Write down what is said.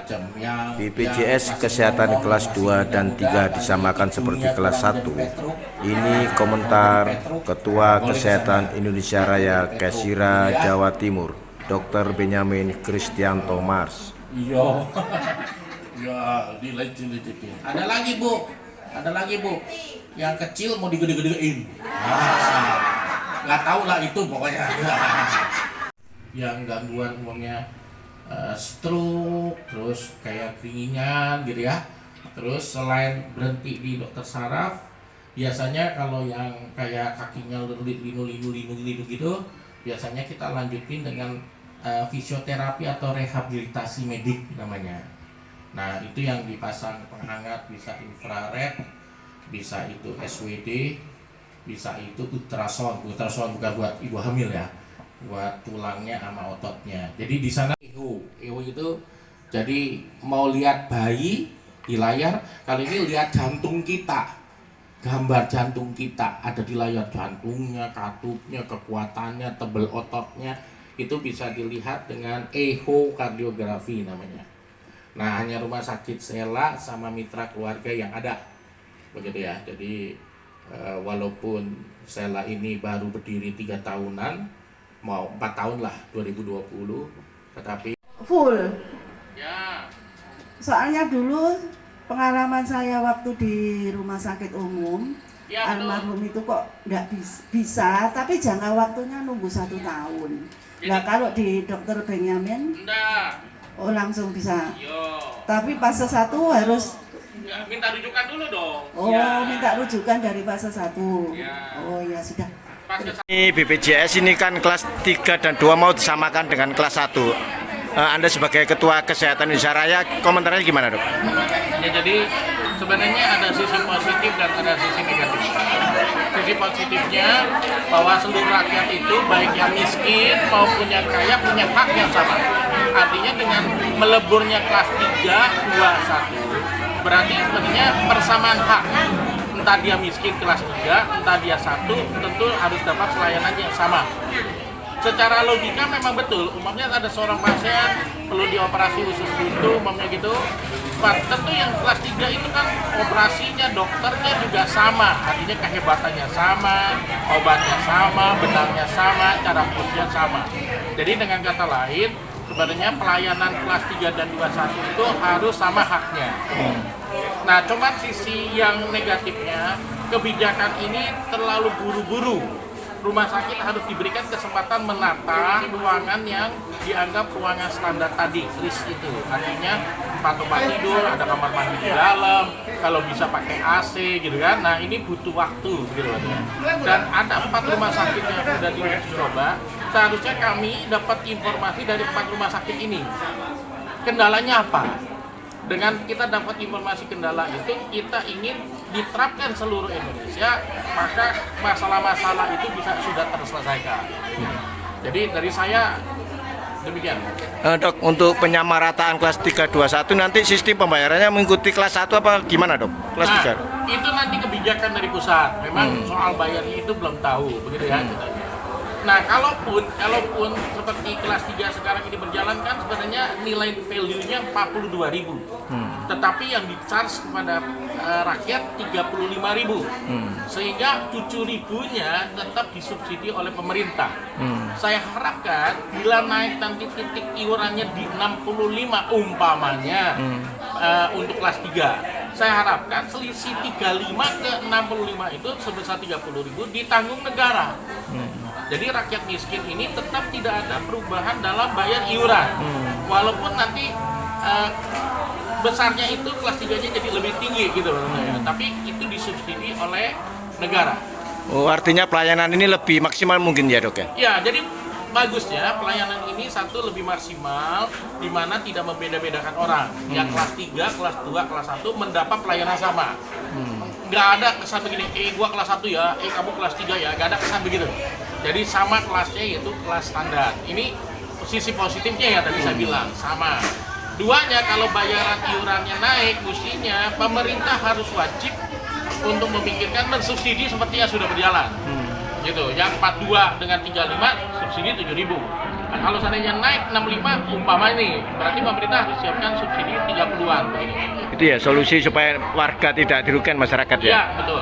macam-macam. BPJS Kesehatan kelas 2 dan 3 disamakan seperti kelas 1. Ini komentar Ketua Kesehatan Indonesia Raya Kesira Jawa Timur, Dr. Benyamin Kristianto Mars. Iya. Ya, dileceh-lecehin. Ada lagi Bu, yang kecil mau digede-gedein. Nggak tahu lah itu pokoknya. Yang gangguan umumnya stroke, terus kayak keringinan gitu ya. Terus selain berhenti di dokter saraf, biasanya kalau yang kayak kakinya linu gitu, biasanya kita lanjutin dengan fisioterapi atau rehabilitasi medik namanya. Nah itu yang dipasang penghangat, bisa infrared, bisa itu SWD, bisa itu ultrasound bukan buat ibu hamil ya, buat tulangnya sama ototnya. Jadi di sana eho itu jadi mau lihat bayi di layar, kali ini lihat jantung kita, gambar jantung kita ada di layar, jantungnya, katupnya, kekuatannya, tebel ototnya, itu bisa dilihat dengan echokardiografi namanya. Nah hanya rumah sakit Sela sama mitra keluarga yang ada begitu ya. Jadi walaupun Sela ini baru berdiri 3 tahunan, mau 4 tahun lah 2020, tetapi full ya. Soalnya dulu pengalaman saya waktu di rumah sakit umum Ya, almarhum itu kok nggak bisa, tapi jangka waktunya nunggu 1 tahun. Nah kalau di dokter Benyamin Enggak. oh langsung bisa. Yo. Tapi fase 1 harus Ya, minta rujukan dulu dong. oh Ya. minta rujukan dari fase 1. Ya. Oh ya sudah. Ini BPJS ini kan kelas 3 dan 2 mau disamakan dengan kelas 1. Anda sebagai Ketua Kesehatan Indonesia Raya, komentarnya gimana, Dok? Ya, jadi sebenarnya ada sisi positif dan ada sisi negatif. Sisi positifnya bahwa seluruh rakyat itu baik yang miskin maupun yang kaya punya hak yang sama. Artinya dengan meleburnya kelas 3, 2, 1 berarti sebenarnya persamaan hak. Entah dia miskin kelas 3, entah dia 1, tentu harus dapat pelayanan yang sama. Secara logika memang betul, umpamanya ada seorang pasien perlu dioperasi usus buntu, umpamanya gitu. Tentu yang kelas 3 itu kan operasinya, dokternya juga sama, artinya kehebatannya sama, obatnya sama, benangnya sama, cara pusatnya sama. Jadi dengan kata lain, sebenarnya pelayanan kelas 3 dan 21 itu harus sama haknya. Nah, cuman sisi yang negatifnya, kebijakan ini terlalu buru-buru. Rumah sakit harus diberikan kesempatan menata ruangan yang dianggap ruangan standar tadi, RIS itu. Artinya 4 tempat tidur, ada kamar mandi di dalam, kalau bisa pakai AC gitu kan. Nah, ini butuh waktu gitu loh. Dan ada 4 rumah sakit yang sudah dicoba. Seharusnya kami dapat informasi dari 4 rumah sakit ini. Kendalanya apa? Dengan kita dapat informasi kendala itu, kita ingin diterapkan seluruh Indonesia, maka masalah-masalah itu sudah terselesaikan. Jadi dari saya demikian. Dok, untuk penyamarataan kelas 3, 2, 1 nanti sistem pembayarannya mengikuti kelas 1 apa gimana, Dok? Kelas 3? Itu nanti kebijakan dari pusat. Memang soal bayarnya itu belum tahu, begitu ya. Nah, kalaupun seperti kelas 3 sekarang ini berjalan kan sebenarnya nilai value-nya 42.000. Tetapi yang di-charge kepada rakyat 35.000. Sehingga 7.000-nya tetap disubsidi oleh pemerintah. Saya harapkan bila naik nanti titik iurannya di 65 umpamanya untuk kelas 3. Saya harapkan selisih 35 ke 65 itu sebesar 30.000 ditanggung negara. Jadi rakyat miskin ini tetap tidak ada perubahan dalam bayar iuran. Walaupun nanti besarnya itu kelas 3-nya jadi lebih tinggi gitu loh. Tapi itu disubsidi oleh negara. Oh, artinya pelayanan ini lebih maksimal mungkin ya, Dok ya? Ya, jadi bagusnya pelayanan ini satu lebih maksimal, di mana tidak membeda-bedakan orang. Yang kelas 3, kelas 2, kelas 1 mendapat pelayanan sama. Nggak ada kesan begini, gua kelas 1 ya, kamu kelas 3 ya, nggak ada kesan begitu. Jadi sama kelasnya, yaitu kelas standar. Ini sisi positifnya ya tadi saya bilang, sama. Duanya, kalau bayaran iurannya naik, mestinya pemerintah harus wajib untuk memikirkan mensubsidi seperti yang sudah berjalan. Gitu. Yang 42 dengan 35 subsidi 7.000. Kalau seandainya naik 65 umpama ini, berarti pemerintah harus siapkan subsidi 30-an. Itu ya solusi supaya warga tidak dirugikan masyarakat ya. Iya, betul.